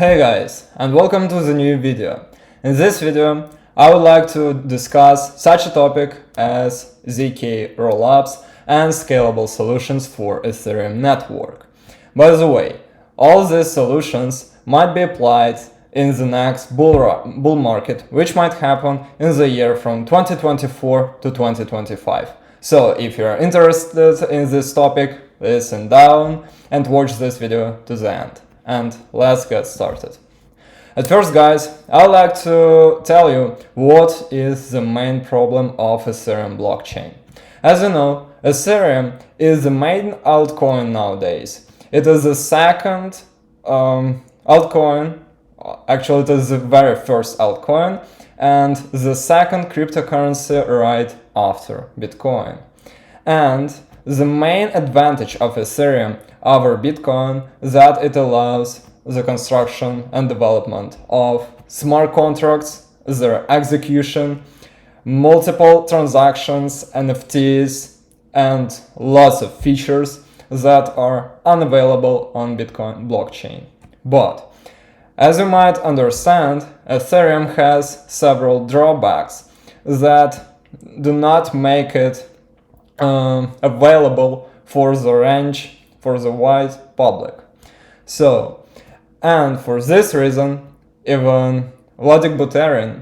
Hey guys, and welcome to the new video. In this video, I would like to discuss such a topic as ZK rollups and scalable solutions for Ethereum network. By the way, all these solutions might be applied in the next bull market, which might happen in the year from 2024 to 2025. So if you're interested in this topic, listen down and watch this video to the end. And let's get started. At first, guys, I would like to tell you what is the main problem of Ethereum blockchain. As you know, Ethereum is the main altcoin nowadays. It is the second altcoin, actually it is the very first altcoin, and the second cryptocurrency right after Bitcoin. And the main advantage of Ethereum over Bitcoin is that it allows the construction and development of smart contracts, their execution, multiple transactions, NFTs, and lots of features that are unavailable on Bitcoin blockchain. But as you might understand, Ethereum has several drawbacks that do not make it available for the wide public. So, and for this reason, even Vladik Buterin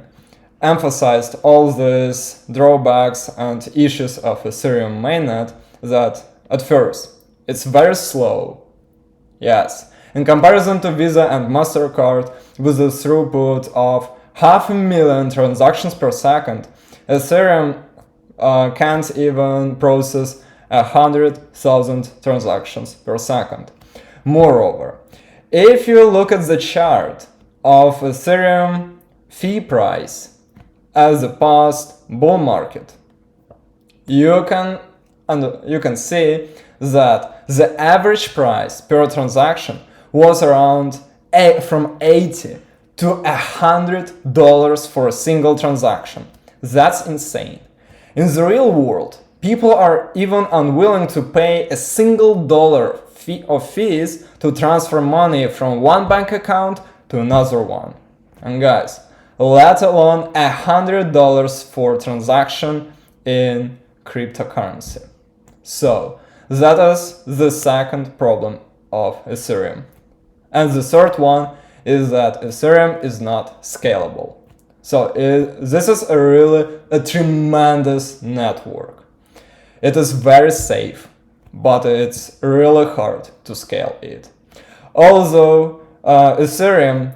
emphasized all these drawbacks and issues of Ethereum mainnet that at first it's very slow. Yes, in comparison to Visa and MasterCard with a throughput of 500,000 transactions per second, Ethereum can't even process 100,000 transactions per second. Moreover, if you look at the chart of Ethereum fee price as a past bull market, you can see that the average price per transaction was around from $80 to $100 for a single transaction. That's insane. In the real world, people are even unwilling to pay a single dollar of fees to transfer money from one bank account to another one. And guys, let alone $100 for transaction in cryptocurrency. So that is the second problem of Ethereum. And the third one is that Ethereum is not scalable. So this is really a tremendous network. It is very safe, but it's really hard to scale it. Although Ethereum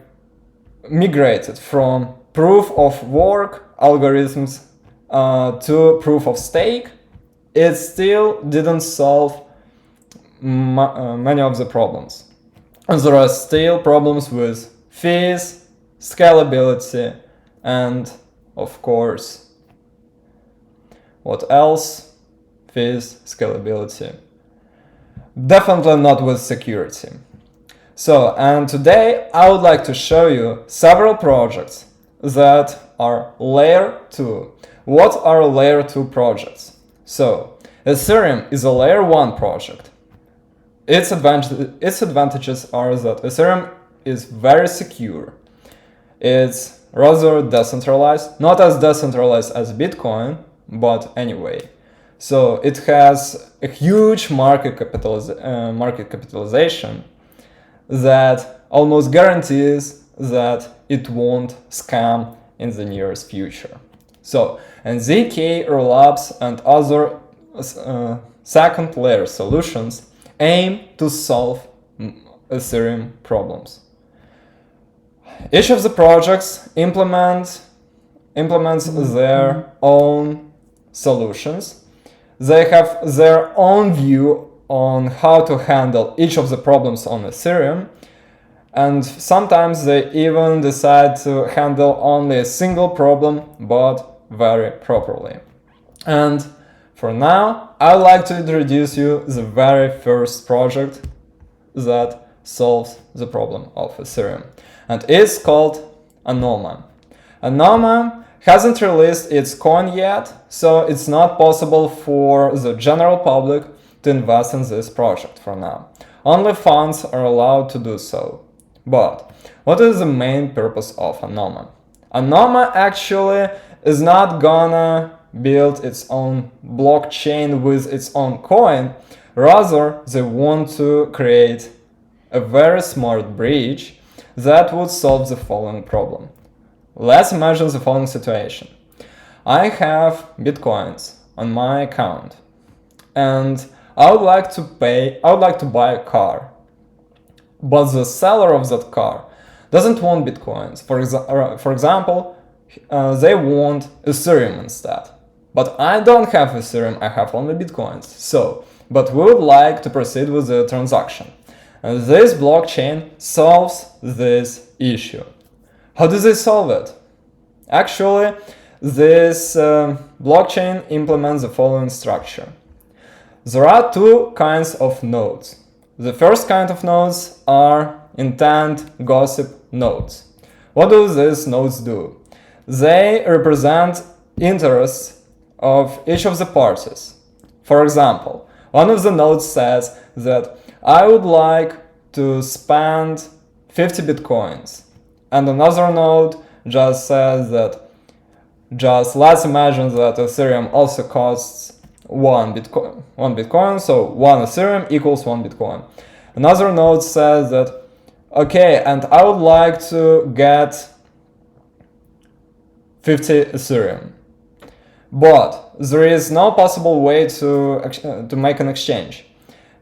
migrated from proof of work algorithms to proof of stake, it still didn't solve many of the problems. And there are still problems with fees, scalability, and of course, what else? Fees, scalability. Definitely not with security. So, and today I would like to show you several projects that are layer 2. What are layer 2 projects? So, Ethereum is a layer 1 project. Its advantages are that Ethereum is very secure. It's rather decentralized, not as decentralized as Bitcoin, but anyway. So it has a huge market capitalization that almost guarantees that it won't scam in the nearest future. So, and ZK rollups and other second layer solutions aim to solve Ethereum problems. Each of the projects implements their own solutions. They have their own view on how to handle each of the problems on Ethereum, and sometimes they even decide to handle only a single problem, but very properly. And for now, I'd like to introduce you the very first project that solves the problem of Ethereum, and it's called Anoma. Anoma hasn't released its coin yet, so it's not possible for the general public to invest in this project for now. Only funds are allowed to do so. But what is the main purpose of Anoma? Anoma actually is not gonna build its own blockchain with its own coin. Rather, they want to create a very smart bridge that would solve the following problem. Let's imagine the following situation. I have Bitcoins on my account and I would like to buy a car. But the seller of that car doesn't want Bitcoins. For example, they want Ethereum instead. But I don't have Ethereum, I have only Bitcoins. But we would like to proceed with the transaction. And this blockchain solves this issue. How do they solve it? Actually, this blockchain implements the following structure. There are two kinds of nodes. The first kind of nodes are intent gossip nodes. What do these nodes do? They represent interests of each of the parties. For example, one of the nodes says that I would like to spend 50 bitcoins, and another node just says that let's imagine that Ethereum also costs one bitcoin, so 1 Ethereum equals 1 bitcoin. Another node says that okay, and I would like to get 50 Ethereum, but there is no possible way to make an exchange.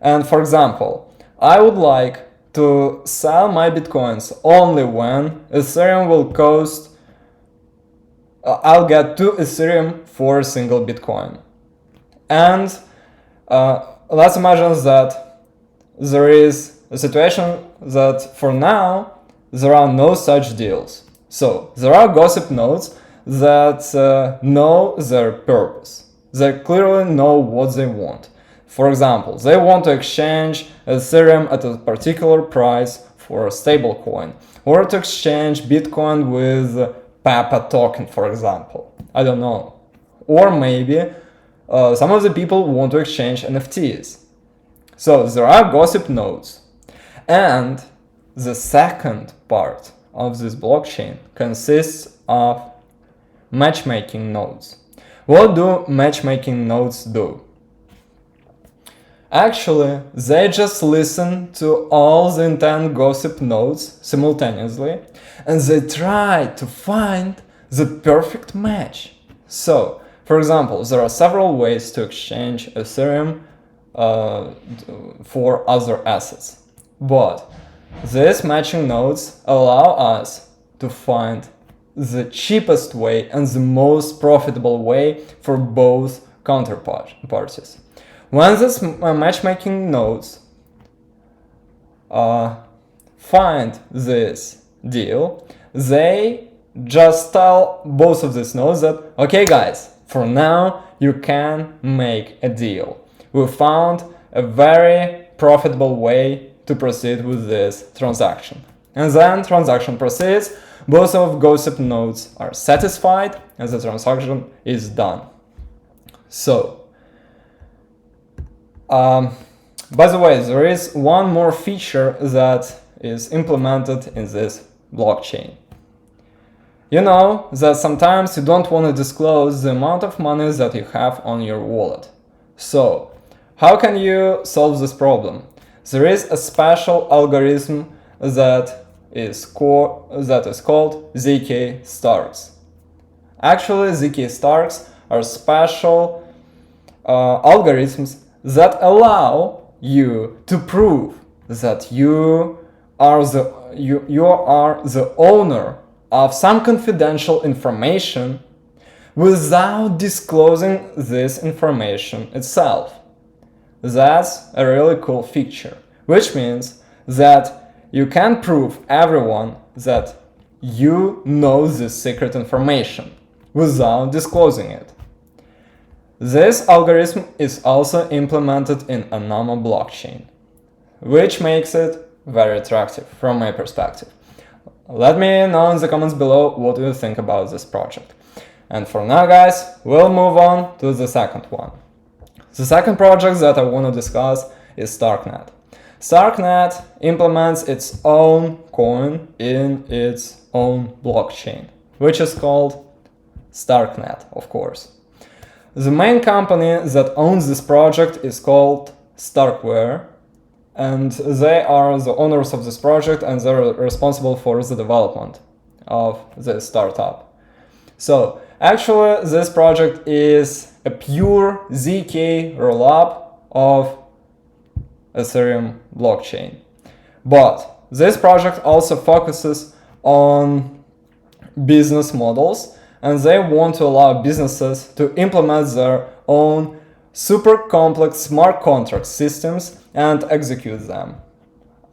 And for example, I would like to sell my bitcoins only when Ethereum will cost I'll get 2 Ethereum for a single bitcoin. And let's imagine that there is a situation that for now there are no such deals. So there are gossip nodes that know their purpose. They clearly know what they want. For example, they want to exchange Ethereum at a particular price for a stable coin, or to exchange Bitcoin with Papa token, for example. I don't know. Or maybe some of the people want to exchange NFTs. So there are gossip nodes. And the second part of this blockchain consists of matchmaking nodes. What do matchmaking nodes do? Actually, they just listen to all the intent gossip nodes simultaneously, and they try to find the perfect match. So, for example, there are several ways to exchange Ethereum for other assets. But these matching nodes allow us to find the cheapest way and the most profitable way for both counterparties. When these matchmaking nodes find this deal, they just tell both of these nodes that, okay guys, for now you can make a deal. We found a very profitable way to proceed with this transaction. And then transaction proceeds, both of gossip nodes are satisfied, and the transaction is done. So, by the way, there is one more feature that is implemented in this blockchain. You know that sometimes you don't want to disclose the amount of money that you have on your wallet. So, how can you solve this problem? There is a special algorithm that is called ZK Stars. Actually, ZK Stars are special algorithms that allow you to prove that you are the owner of some confidential information without disclosing this information itself. That's a really cool feature, which means that you can prove everyone that you know this secret information without disclosing it. This algorithm is also implemented in Anoma blockchain, which makes it very attractive from my perspective. Let me know in the comments below what you think about this project. And for now guys, we'll move on to the second one. The second project that I want to discuss is Starknet. Starknet implements its own coin in its own blockchain, which is called Starknet, of course. The main company that owns this project is called Starkware, and they are the owners of this project and they're responsible for the development of this startup. So actually this project is a pure ZK rollup of Ethereum blockchain. But this project also focuses on business models, and they want to allow businesses to implement their own super complex smart contract systems and execute them.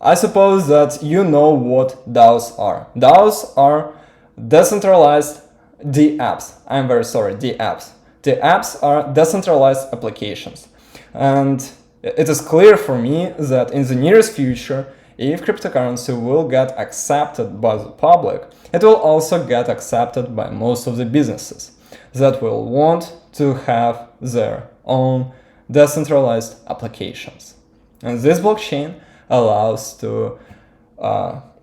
I suppose that you know what DAOs are. DAOs are decentralized DApps. I'm very sorry, DApps. DApps are decentralized applications. And it is clear for me that in the nearest future, if cryptocurrency will get accepted by the public, it will also get accepted by most of the businesses that will want to have their own decentralized applications. And this blockchain allows to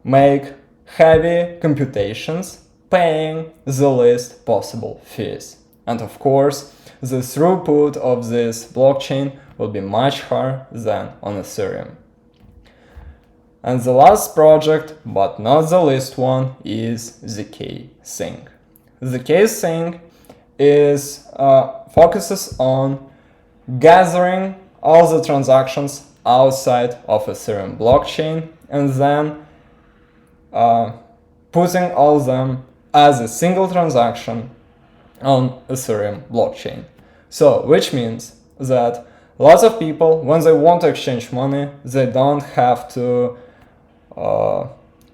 make heavy computations paying the least possible fees. And of course, the throughput of this blockchain will be much higher than on Ethereum. And the last project, but not the least one, is zkSync. zkSync is focuses on gathering all the transactions outside of Ethereum blockchain and then putting all of them as a single transaction on Ethereum blockchain. So, which means that lots of people, when they want to exchange money, they don't have to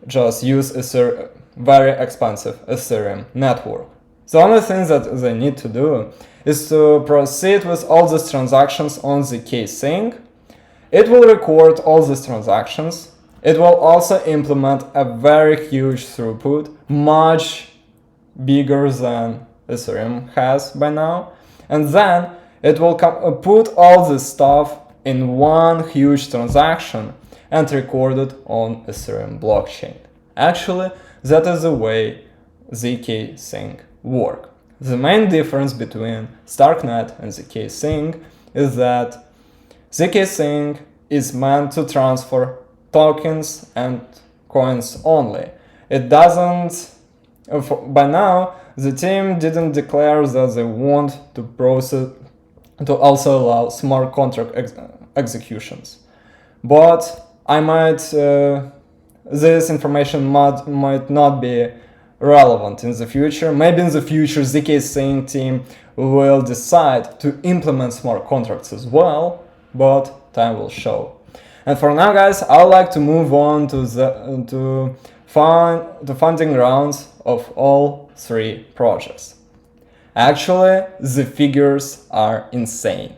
just use a very expensive Ethereum network. The only thing that they need to do is to proceed with all these transactions on zkSync. It will record all these transactions. It will also implement a very huge throughput, much bigger than Ethereum has by now. And then it will put all this stuff in one huge transaction and record it on Ethereum blockchain. Actually, that is the way zkSync works. The main difference between Starknet and zkSync is that zkSync is meant to transfer tokens and coins only. It doesn't, by now, the team didn't declare that they want to process, to also allow smart contract executions. But this information might not be relevant in the future. Maybe in the future zkSync team will decide to implement smart contracts as well, but time will show. And for now, guys, I would like to move on to the funding rounds of all three projects. Actually, the figures are insane.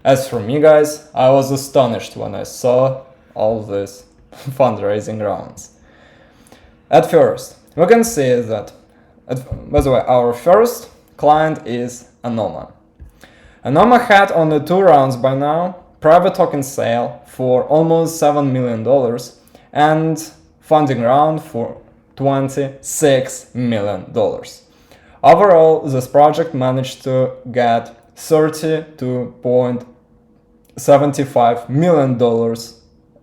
As for me, guys, I was astonished when I saw all these fundraising rounds. At first, we can see that, by the way, our first client is Anoma. Anoma had on the 2 rounds by now, private token sale for almost $7 million and funding round for $26 million. Overall, this project managed to get $32.75 million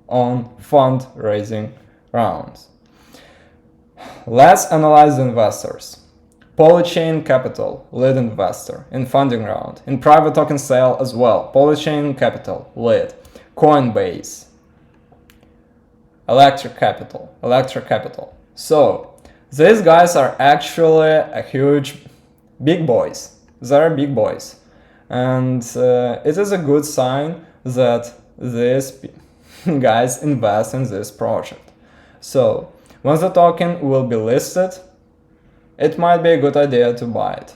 on fundraising rounds. Let's analyze the investors. Polychain Capital, lead investor in funding round. In private token sale as well, Polychain Capital, lead. Coinbase, Electra Capital. So, these guys are actually a huge, big boys. They're big boys. And it is a good sign that these guys invest in this project. So, once the token will be listed, it might be a good idea to buy it.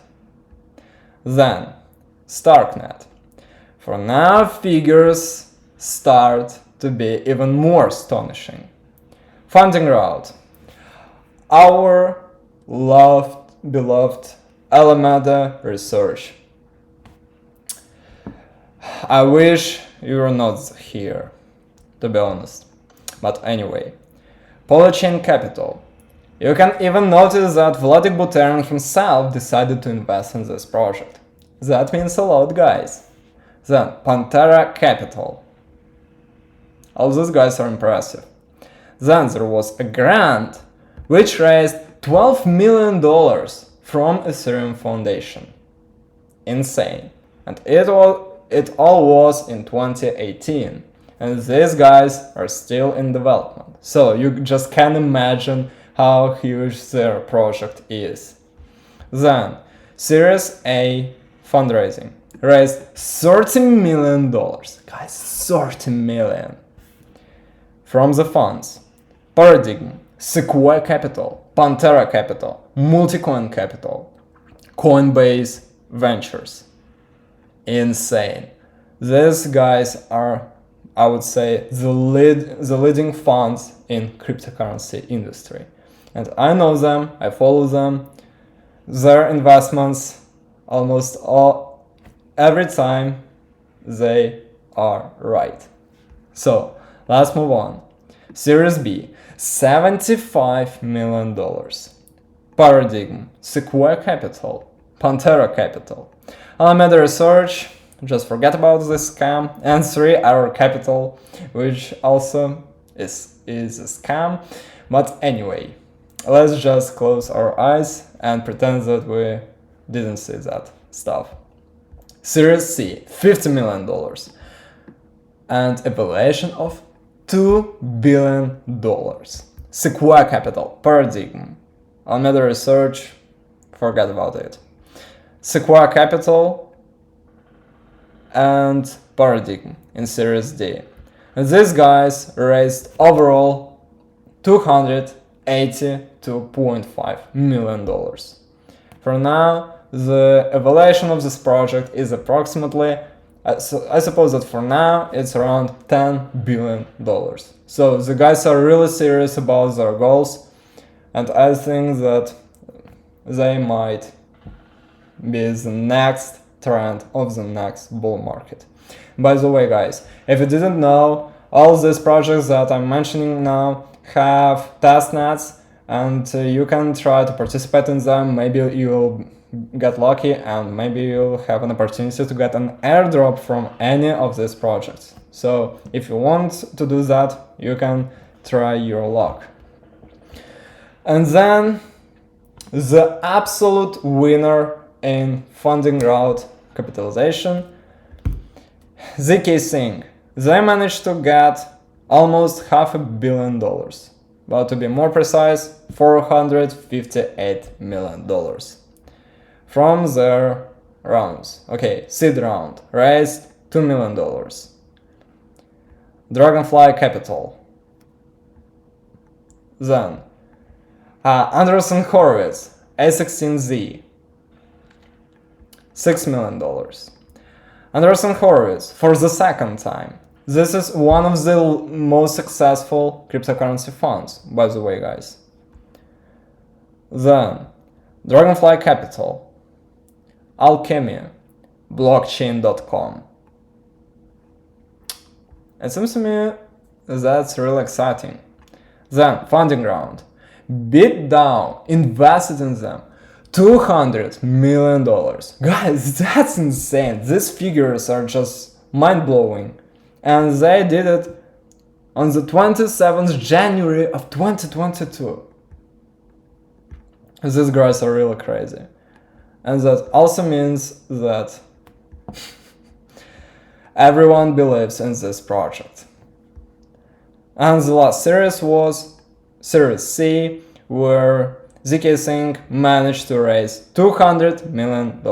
Then, Starknet. For now, figures start to be even more astonishing. Funding route. Our beloved Alameda Research. I wish you were not here. to be honest. But anyway, Polychain Capital. You can even notice that Vladik Buterin himself decided to invest in this project. That means a lot, guys. Then Pantera Capital. All these guys are impressive. Then there was a grant which raised $12 million from Ethereum Foundation. Insane. And it all was in 2018. And these guys are still in development. So you just can imagine how huge their project is. Then, Series A fundraising raised $30 million. Guys, 30 million. From the funds, Paradigm, Sequoia Capital, Pantera Capital, Multicoin Capital, Coinbase Ventures. Insane. These guys are, I would say, the leading funds in cryptocurrency industry. And I know them, I follow them, their investments every time they are right. So let's move on. Series B, $75 million. Paradigm, Sequoia Capital, Pantera Capital, Alameda Research, just forget about this scam, and 3 Arrow Capital, which also is a scam. But anyway, let's just close our eyes and pretend that we didn't see that stuff. Series C, $50 million, and a valuation of $2 billion. Sequoia Capital, Paradigm, Alameda Research, forget about it. Sequoia Capital and Paradigm in Series D. And these guys raised overall $282.5 million. For now, the evaluation of this project is approximately, I suppose that for now, it's around $10 billion. So the guys are really serious about their goals, and I think that they might be the next trend of the next bull market. By the way, guys, if you didn't know, all these projects that I'm mentioning now have testnets, and you can try to participate in them. Maybe you'll get lucky, and maybe you'll have an opportunity to get an airdrop from any of these projects. So if you want to do that, you can try your luck. And then the absolute winner in funding round capitalization, ZK Sync. They managed to get almost $500 million, but to be more precise, $458 million from their rounds. Okay, seed round raised $2 million. Dragonfly Capital. Then Andreessen Horowitz, A16Z, $6 million. Andreessen Horowitz for the second time. This is one of the most successful cryptocurrency funds, by the way, guys. Then Dragonfly Capital, Alchemy, Blockchain.com. It seems to me that's really exciting. Then funding round, BitDAO invested in them $200 million. Guys, that's insane. These figures are just mind-blowing. And they did it on the 27th January of 2022. These guys are really crazy. And that also means that everyone believes in this project. And the last series was Series C, where ZK Sync managed to raise $200 million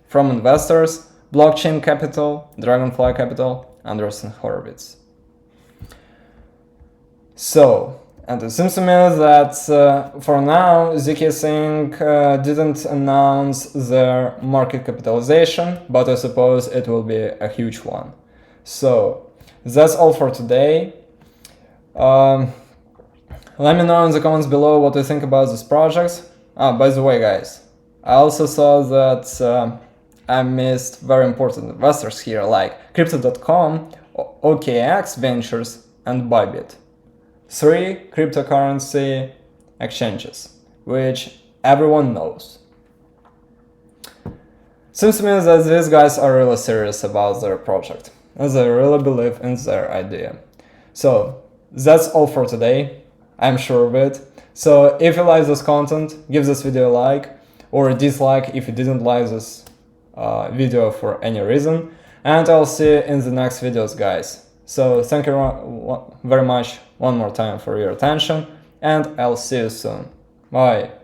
from investors, Blockchain Capital, Dragonfly Capital, Andreessen Horowitz. So, and it seems to me that for now ZK Sync didn't announce their market capitalization, but I suppose it will be a huge one. So, that's all for today. Let me know in the comments below what you think about this project. By the way, guys, I also saw that I missed very important investors here, like Crypto.com, OKX Ventures, and Bybit. 3 cryptocurrency exchanges, which everyone knows. Seems to me that these guys are really serious about their project, and they really believe in their idea. So that's all for today, I'm sure of it. So if you like this content, give this video a like, or a dislike if you didn't like this video for any reason, and I'll see you in the next videos, guys. So thank you very much one more time for your attention, and I'll see you soon. Bye.